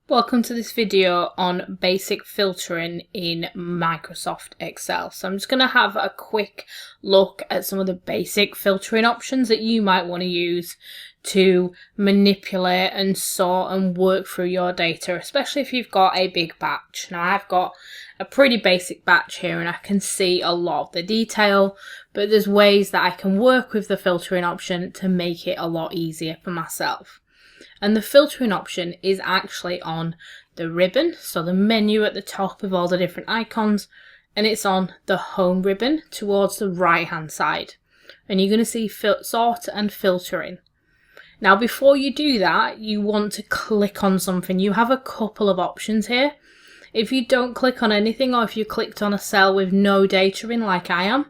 Welcome to this video on basic filtering in Microsoft Excel. So I'm just going to have a quick look at some of the basic filtering options that you might want to use to manipulate and sort and work through your data, especially if you've got a big batch. Now I've got a pretty basic batch here and I can see a lot of the detail, but there's ways that I can work with the filtering option to make it a lot easier for myself. And the filtering option is actually on the ribbon, so the menu at the top of all the different icons, and it's on the home ribbon towards the right hand side. And you're going to see sort and filtering. Now before you do that, you want to click on something. You have a couple of options here. If you don't click on anything, or if you clicked on a cell with no data in like I am,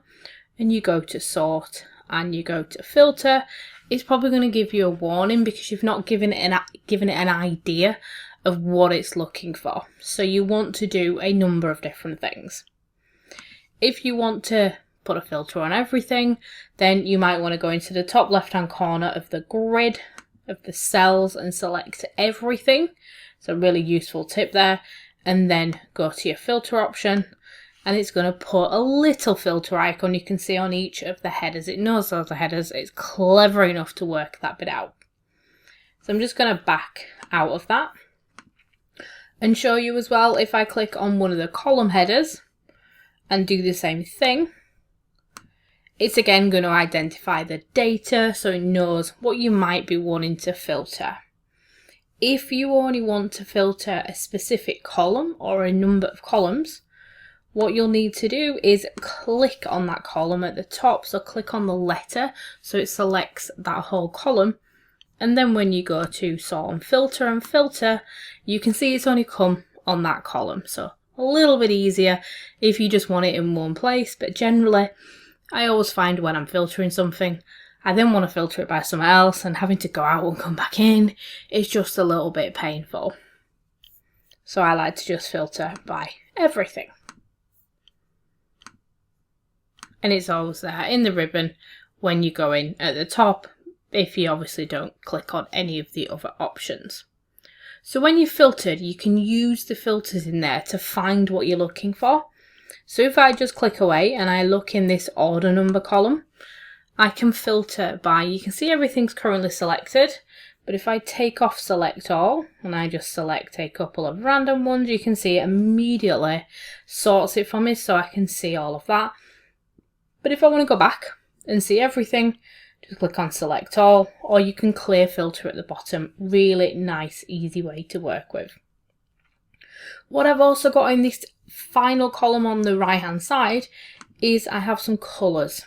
and you go to sort and you go to filter, it's probably going to give you a warning because you've not given it an idea of what it's looking for. So you want to do a number of different things. If you want to put a filter on everything, then you might want to go into the top left hand corner of the grid of the cells and select everything. It's a really useful tip there. And then go to your filter option. And it's going to put a little filter icon you can see on each of the headers. It knows those are headers. It's clever enough to work that bit out. So I'm just going to back out of that and show you as well, if I click on one of the column headers and do the same thing, it's again going to identify the data so it knows what you might be wanting to filter. If you only want to filter a specific column or a number of columns, what you'll need to do is click on that column at the top. So click on the letter so it selects that whole column. And then when you go to sort and filter, you can see it's only come on that column. So a little bit easier if you just want it in one place. But generally, I always find when I'm filtering something, I then want to filter it by somewhere else, and having to go out and come back in is just a little bit painful. So I like to just filter by everything. And it's always there in the ribbon when you go in at the top, if you obviously don't click on any of the other options. So when you've filtered, you can use the filters in there to find what you're looking for. So if I just click away and I look in this order number column, I can filter by, you can see everything's currently selected, but if I take off select all and I just select a couple of random ones, you can see it immediately sorts it for me so I can see all of that. But if I want to go back and see everything, just click on select all, or you can clear filter at the bottom. Really nice, easy way to work with. What I've also got in this final column on the right hand side is I have some colours.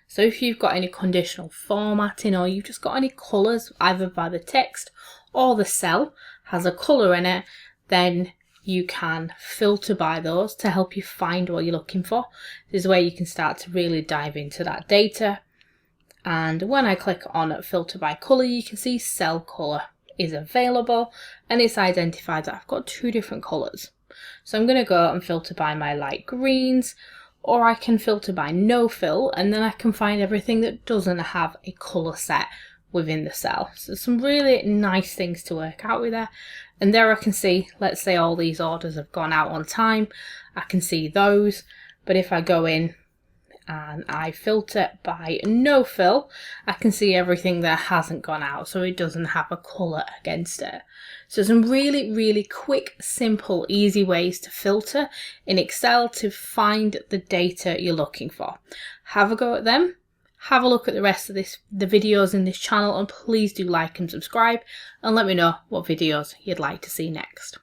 So if you've got any conditional formatting, or you've just got any colours either by the text or the cell has a colour in it, then you can filter by those to help you find what you're looking for. This is where you can start to really dive into that data. And when I click on filter by colour, you can see cell colour is available, and it's identified that I've got two different colours. So I'm going to go and filter by my light greens, or I can filter by no fill, and then I can find everything that doesn't have a colour set within the cell. So some really nice things to work out with there. And there I can see, let's say all these orders have gone out on time, I can see those. But if I go in and I filter by no fill, I can see everything that hasn't gone out, so it doesn't have a colour against it. So some really, really quick, simple, easy ways to filter in Excel to find the data you're looking for. Have a go at them. Have a look at the rest of the videos in this channel, and please do like and subscribe, and let me know what videos you'd like to see next.